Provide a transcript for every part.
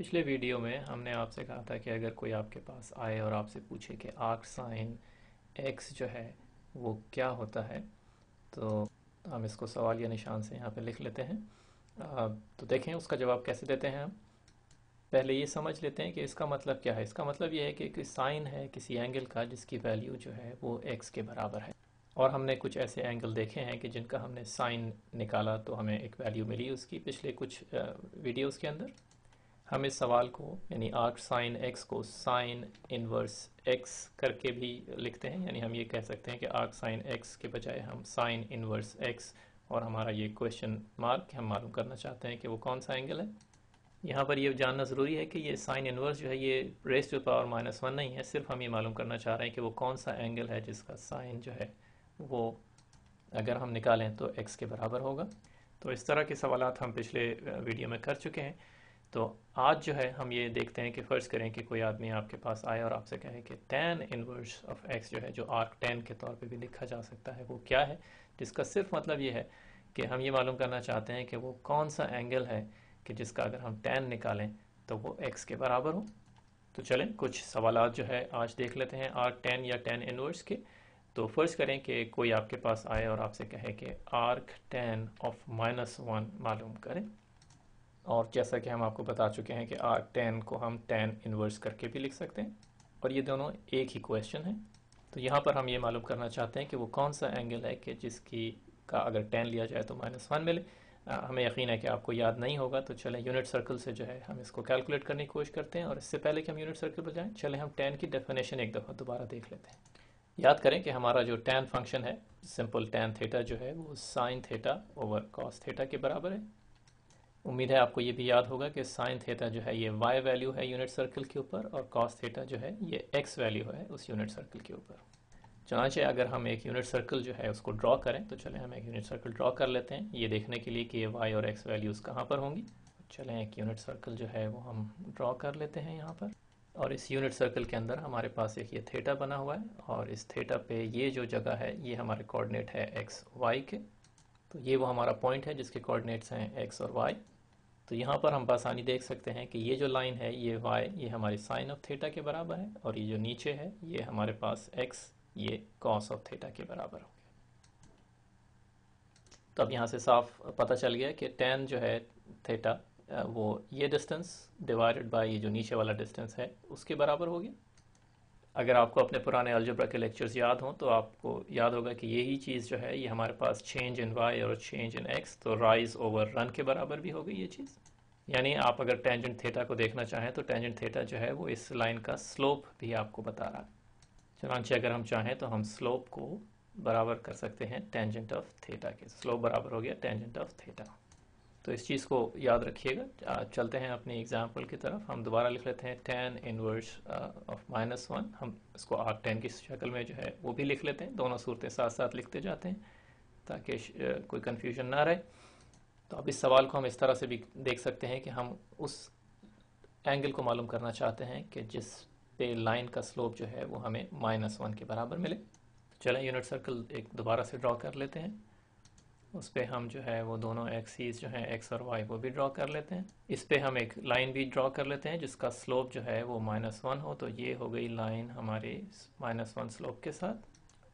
पिछले वीडियो में हमने आपसे कहा था कि अगर कोई आपके पास आए और आपसे पूछे कि आर्क साइन एक्स जो है वो क्या होता है, तो हम इसको सवाल या निशान से यहाँ पे लिख लेते हैं। तो देखें उसका जवाब कैसे देते हैं हम। पहले ये समझ लेते हैं कि इसका मतलब क्या है। इसका मतलब ये है कि साइन है किसी एंगल का जिसकी वैल्यू जो है वो एक्स के बराबर है। और हमने कुछ ऐसे एंगल देखे हैं कि जिनका हमने साइन निकाला तो हमें एक वैल्यू मिली उसकी पिछले कुछ वीडियोस के अंदर। हम इस सवाल को यानी आर्क साइन एक्स को साइन इनवर्स एक्स करके भी लिखते हैं, यानी हम ये कह सकते हैं कि आर्क साइन एक्स के बजाय हम साइन इनवर्स एक्स, और हमारा ये क्वेश्चन मार्क हम मालूम करना चाहते हैं कि वो कौन सा एंगल है। यहाँ पर ये जानना ज़रूरी है कि ये साइन इनवर्स जो है ये रेस टू पावर -1 नहीं है, सिर्फ हम ये मालूम करना चाह रहे हैं कि वो कौन सा एंगल है जिसका साइन जो है वो अगर हम निकालें तो एक्स के बराबर होगा। तो इस तरह के सवालात हम पिछले वीडियो में कर चुके हैं। तो आज जो है हम ये देखते हैं कि फ़र्ज़ करें कि कोई आदमी आपके पास आए और आपसे कहे कि tan इनवर्स ऑफ x जो है, जो आर्क tan के तौर पे भी लिखा जा सकता है, वो क्या है, जिसका सिर्फ मतलब ये है कि हम ये मालूम करना चाहते हैं कि वो कौन सा एंगल है कि जिसका अगर हम tan निकालें तो वो x के बराबर हो। तो चलें कुछ सवालात जो है आज देख लेते हैं आर्क tan या tan इनवर्स के। तो फ़र्ज़ करें कि कोई आपके पास आए और आपसे कहे कि आर्क tan ऑफ -1 मालूम करें। और जैसा कि हम आपको बता चुके हैं कि आर्क tan को हम tan इनवर्स करके भी लिख सकते हैं, और ये दोनों एक ही क्वेश्चन है। तो यहाँ पर हम ये मालूम करना चाहते हैं कि वो कौन सा एंगल है कि जिसकी का अगर tan लिया जाए तो -1 मिले। हमें यकीन है कि आपको याद नहीं होगा, तो चलें यूनिट सर्कल से जो है हम इसको कैलकुलेट करने की कोशिश करते हैं। और इससे पहले कि हम यूनिट सर्कल पर जाएँ, चलें हम tan की डेफिनेशन एक दफ़ा दोबारा देख लेते हैं। याद करें कि हमारा जो tan फंक्शन है, सिंपल tan थीटा जो है वो sine theta over cos theta के बराबर है। उम्मीद है आपको ये भी याद होगा कि साइन थीटा जो है ये y वैल्यू है यूनिट सर्कल के ऊपर, और कॉस थीटा जो है ये x वैल्यू है उस यूनिट सर्कल के ऊपर। चनांचे अगर हम एक यूनिट सर्कल जो है उसको ड्रॉ करें, तो चलें हम एक यूनिट सर्कल ड्रॉ कर लेते हैं ये देखने के लिए कि ये y और x वैल्यूज़ कहाँ पर होंगी। चलें एक यूनिट सर्कल जो है वो हम ड्रॉ कर लेते हैं यहाँ पर। और इस यूनिट सर्कल के अंदर हमारे पास एक ये थीटा बना हुआ है, और इस थीटा पे ये जो जगह है ये हमारे कोऑर्डिनेट है x y के। तो ये वो हमारा पॉइंट है जिसके कोऑर्डिनेट्स हैं x और y। तो यहाँ पर हम आसानी देख सकते हैं कि ये जो लाइन है ये y ये हमारी साइन ऑफ थीटा के बराबर है, और ये जो नीचे है ये हमारे पास x ये कॉस ऑफ थीटा के बराबर हो गया। तो अब यहाँ से साफ पता चल गया कि tan जो है थीटा वो ये डिस्टेंस डिवाइडेड बाय ये जो नीचे वाला डिस्टेंस है उसके बराबर हो गया। अगर आपको अपने पुराने अलजेब्रा के लेक्चर्स याद हों तो आपको याद होगा कि यही चीज़ जो है ये हमारे पास चेंज इन y और चेंज इन x, तो राइज ओवर रन के बराबर भी हो गई ये चीज़। यानी आप अगर टेंजेंट थीटा को देखना चाहें तो टेंजेंट थीटा जो है वो इस लाइन का स्लोप भी आपको बता रहा है। चुनांचे अगर हम चाहें तो हम स्लोप को बराबर कर सकते हैं टेंजेंट ऑफ थीटा के। स्लोप बराबर हो गया टेंजेंट ऑफ थीटा। तो इस चीज़ को याद रखिएगा। चलते हैं अपनी एग्जाम्पल की तरफ। हम दोबारा लिख लेते हैं tan इनवर्स ऑफ -1। हम इसको आर्क tan की शक्ल में जो है वो भी लिख लेते हैं, दोनों सूरतें साथ साथ लिखते जाते हैं ताकि कोई कन्फ्यूजन ना रहे। तो अब इस सवाल को हम इस तरह से भी देख सकते हैं कि हम उस एंगल को मालूम करना चाहते हैं कि जिस पे लाइन का स्लोप जो है वो हमें -1 के बराबर मिले। चलें यूनिट सर्कल एक दोबारा से ड्रॉ कर लेते हैं। उस पर हम जो है वो दोनों एक्सीज जो हैं x और y वो भी ड्रॉ कर लेते हैं। इस पे हम एक लाइन भी ड्रॉ कर लेते हैं जिसका स्लोप जो है वो -1 हो। तो ये हो गई लाइन हमारे -1 स्लोप के साथ।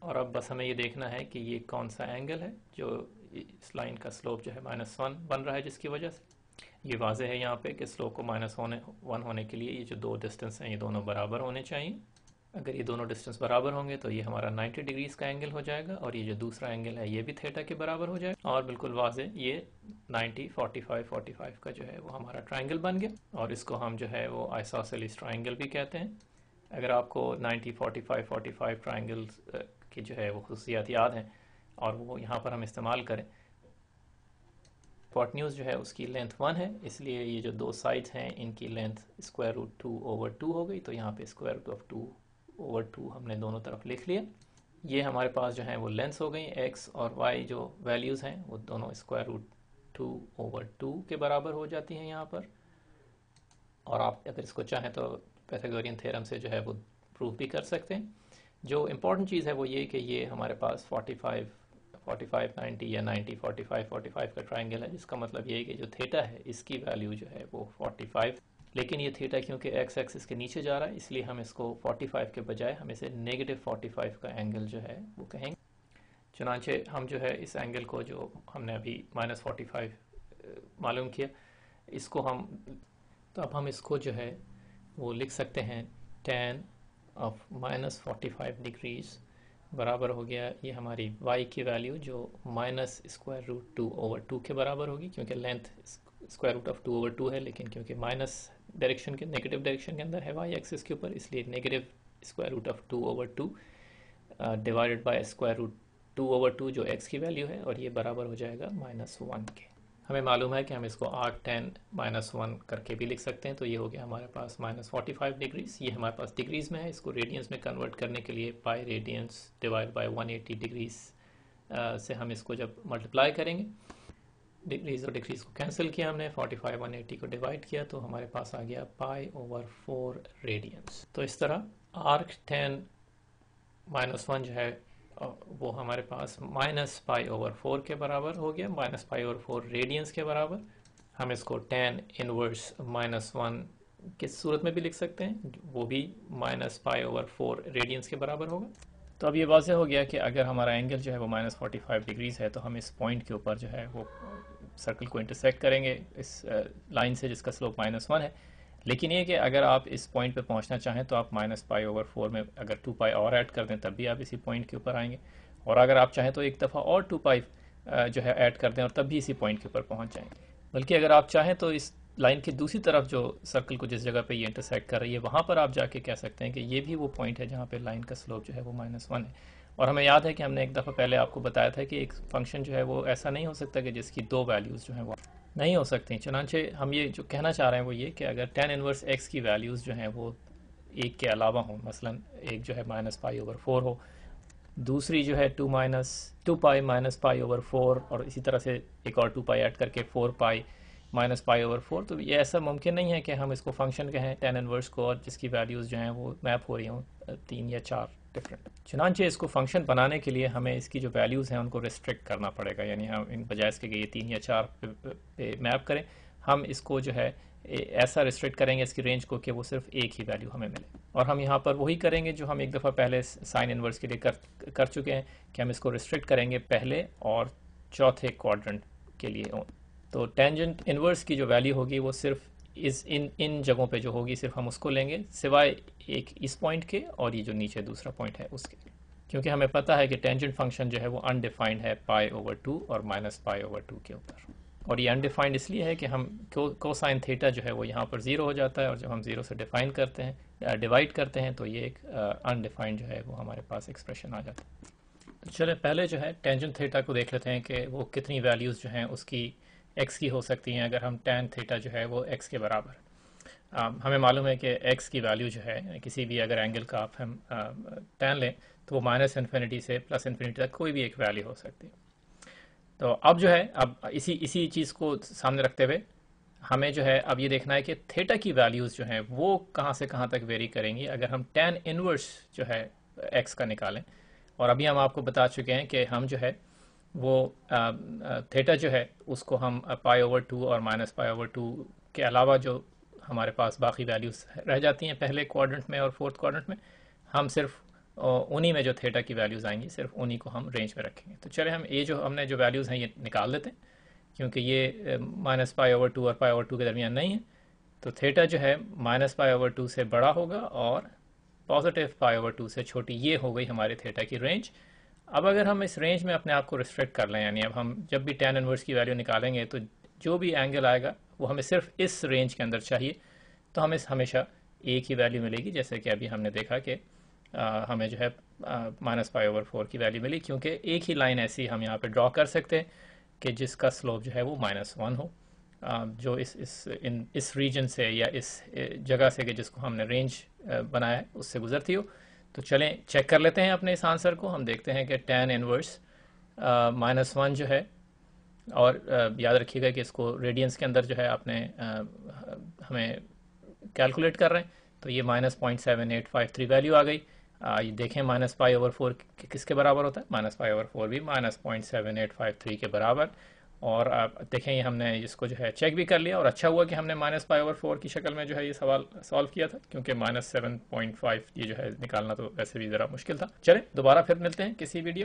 और अब बस हमें ये देखना है कि ये कौन सा एंगल है जो इस लाइन का स्लोप जो है -1 बन रहा है, जिसकी वजह से ये वाजह है यहाँ पे कि स्लोप को -1 होने के लिए ये जो दो डिस्टेंस हैं ये दोनों बराबर होने चाहिए। अगर ये दोनों डिस्टेंस बराबर होंगे तो ये हमारा 90 डिग्रीज का एंगल हो जाएगा, और ये जो दूसरा एंगल है ये भी थीटा के बराबर हो जाएगा। और बिल्कुल वाज़ेह ये 90 45 45 का जो है वो हमारा ट्राइंगल बन गया, और इसको हम जो है वो आइसोसेलेस ट्राइंगल भी कहते हैं। अगर आपको 90 45 45 ट्राइंगल की जो है वो खुशियात याद हैं और वो यहाँ पर हम इस्तेमाल करें, हिपोटेन्यूज जो है उसकी लेंथ 1 है, इसलिए ये जो दो साइड्स हैं इनकी लेंथ √2/2 हो गई। तो यहाँ पे √2/2 हमने दोनों तरफ लिख लिया। ये हमारे पास जो है वो लेंथ्स हो गई, x और y जो वैल्यूज़ हैं वो दोनों √2/2 के बराबर हो जाती हैं यहाँ पर। और आप अगर इसको चाहें तो पाइथागोरियन थ्योरम से जो है वो प्रूव भी कर सकते हैं। जो इम्पोर्टेंट चीज़ है वो ये कि ये हमारे पास 45 45 90 या 90 45 45 का ट्राइंगल है, जिसका मतलब ये है कि जो थीटा है इसकी वैल्यू जो है वो 45 लेकिन ये थीटा क्योंकि एक्स एक्सिस के नीचे जा रहा है इसलिए हम इसको 45 के बजाय हम इसे -45 का एंगल जो है वो कहेंगे। चुनांचे हम जो है इस एंगल को जो हमने अभी -45 मालूम किया इसको हम, तो अब हम इसको जो है वो लिख सकते हैं tan ऑफ -45 डिग्रीज बराबर हो गया ये हमारी y की वैल्यू जो -√2/2 के बराबर होगी, क्योंकि लेंथ √2/2 है, लेकिन क्योंकि माइनस डायरेक्शन के नेगेटिव डायरेक्शन के अंदर है y एक्सिस के ऊपर, इसलिए -√2/2 डिवाइडेड बाय √2/2 जो x की वैल्यू है, और ये बराबर हो जाएगा -1 के। हमें मालूम है कि हम इसको arctan -1 करके भी लिख सकते हैं, तो ये हो गया हमारे पास -45 डिग्रीज। ये हमारे पास डिग्रीज में है, इसको रेडियंस में कन्वर्ट करने के लिए पाई रेडियंस डिवाइड बाय 180 डिग्रीज से हम इसको जब मल्टीप्लाई करेंगे, डिग्रीज और डिग्रीज को कैंसिल किया हमने, 45 180 को डिवाइड किया तो हमारे पास आ गया π/4 रेडियंस। तो इस तरह arctan -1 जो है वो हमारे पास -π/4 के बराबर हो गया, -π/4 रेडियंस के बराबर। हम इसको tan इनवर्स -1 किस सूरत में भी लिख सकते हैं, वो भी -π/4 रेडियंस के बराबर होगा। तो अब ये वाज़ेह हो गया कि अगर हमारा एंगल जो है वो -45 डिग्रीज है तो हम इस पॉइंट के ऊपर जो है वो सर्कल को इंटरसेक्ट करेंगे इस लाइन से जिसका स्लोप -1 है। लेकिन ये कि अगर आप इस पॉइंट पे पहुंचना चाहें तो आप -π/4 में अगर 2π और ऐड कर दें तब भी आप इसी पॉइंट के ऊपर आएंगे, और अगर आप चाहें तो एक दफ़ा और 2π जो है ऐड कर दें और तब भी इसी पॉइंट के ऊपर पहुंच जाएंगे। बल्कि अगर आप चाहें तो इस लाइन की दूसरी तरफ जो सर्कल को जिस जगह पे ये इंटरसेक्ट कर रही है वहाँ पर आप जाके कह सकते हैं कि ये भी वो पॉइंट है जहाँ पे लाइन का स्लोप जो है वो -1 है। और हमें याद है कि हमने एक दफ़ा पहले आपको बताया था कि एक फंक्शन जो है वो ऐसा नहीं हो सकता कि जिसकी दो वैल्यूज़ जो हैं वो नहीं हो सकती। चुनांचे हम ये जो कहना चाह रहे हैं वो ये कि अगर tan इनवर्स x की वैल्यूज़ जो हैं वो एक के अलावा हों, मसलन एक जो है -π/4 हो, दूसरी जो है 2π -π/4 और इसी तरह से एक और 2π ऐड करके 4π -π/4, तो ये ऐसा मुमकिन नहीं है कि हम इसको फंक्शन कहें tan इनवर्स को और जिसकी वैल्यूज़ जो हैं वो मैप हो रही हों 3 या 4 डिफरेंट। चुनांचे इसको फंक्शन बनाने के लिए हमें इसकी जो वैल्यूज़ हैं उनको रिस्ट्रिक्ट करना पड़ेगा, यानी हम इन बजाय इसके ये 3 या 4 पे मैप करें, हम इसको जो है ऐसा रिस्ट्रिक्ट करेंगे इसकी रेंज को कि वो सिर्फ एक ही वैल्यू हमें मिले। और हम यहाँ पर वही करेंगे जो हम एक दफ़ा पहले साइन इनवर्स के लिए कर चुके हैं कि हम इसको रिस्ट्रिक्ट करेंगे पहले और चौथे क्वाड्रेंट के लिए। तो टेंजेंट इनवर्स की जो वैल्यू होगी वो सिर्फ इन जगहों पे जो होगी सिर्फ हम उसको लेंगे, सिवाय एक इस पॉइंट के और ये जो नीचे दूसरा पॉइंट है उसके, क्योंकि हमें पता है कि टेंजेंट फंक्शन जो है वो अनडिफाइंड है π/2 और -π/2 के ऊपर। और ये अनडिफाइंड इसलिए है कि हम कोसाइन थीटा जो है वो यहाँ पर 0 हो जाता है, और जब हम 0 से डिफाइन करते हैं डिवाइड करते हैं तो ये एक अनडिफाइंड जो है वो हमारे पास एक्सप्रेशन आ जाता है। तो चले पहले जो है टेंजेंट थीटा को देख लेते हैं कि वो कितनी वैल्यूज़ जो हैं उसकी x की हो सकती हैं अगर हम tan थीटा जो है वो x के बराबर। हमें मालूम है कि x की वैल्यू जो है किसी भी अगर एंगल का आप हम tan लें तो वो -∞ से +∞ तक कोई भी एक वैल्यू हो सकती है। तो अब जो है अब इसी चीज़ को सामने रखते हुए हमें जो है अब ये देखना है कि थीटा की वैल्यूज़ जो हैं वो कहाँ से कहाँ तक वेरी करेंगी अगर हम tan इनवर्स जो है x का निकालें। और अभी हम आपको बता चुके हैं कि हम जो है वो थीटा जो है उसको हम π/2 और -π/2 के अलावा जो हमारे पास बाकी वैल्यूज़ रह जाती हैं पहले क्वाड्रेंट में और फोर्थ क्वाड्रेंट में, हम सिर्फ उन्हीं में जो थीटा की वैल्यूज़ आएंगी सिर्फ उन्हीं को हम रेंज में रखेंगे। तो चले हम ये जो हमने जो वैल्यूज़ हैं ये निकाल देते हैं, क्योंकि ये -π/2 और π/2 के दरमियान नहीं है। तो थीटा जो है -π/2 से बड़ा होगा और +π/2 से छोटी, ये हो गई हमारी थीटा की रेंज। अब अगर हम इस रेंज में अपने आप को रिस्ट्रिक्ट कर लें, यानी अब हम जब भी tan इनवर्स की वैल्यू निकालेंगे तो जो भी एंगल आएगा वो हमें सिर्फ इस रेंज के अंदर चाहिए, तो हमें हमेशा एक ही वैल्यू मिलेगी, जैसे कि अभी हमने देखा कि हमें जो है -π/4 की वैल्यू मिली, क्योंकि एक ही लाइन ऐसी हम यहाँ पे ड्रॉ कर सकते हैं कि जिसका स्लोप जो है वो -1 हो, जो इस रीजन से या इस जगह से कि जिसको हमने रेंज बनाया है उससे गुजरती हो। तो चलें चेक कर लेते हैं अपने इस आंसर को। हम देखते हैं कि tan इनवर्स -1 जो है, और याद रखिएगा कि इसको रेडियंस के अंदर जो है आपने हमें कैलकुलेट कर रहे हैं, तो ये -0.7853 वैल्यू आ गई। ये देखें -π/4 किसके बराबर होता है, -π/4 भी -0.7853 के बराबर, और आप देखें ये हमने इसको जो है चेक भी कर लिया, और अच्छा हुआ कि हमने -π/4 की शक्ल में जो है ये सवाल सॉल्व किया था, क्योंकि -7.5 ये जो है निकालना तो वैसे भी ज़रा मुश्किल था। चलें दोबारा फिर मिलते हैं किसी वीडियो में।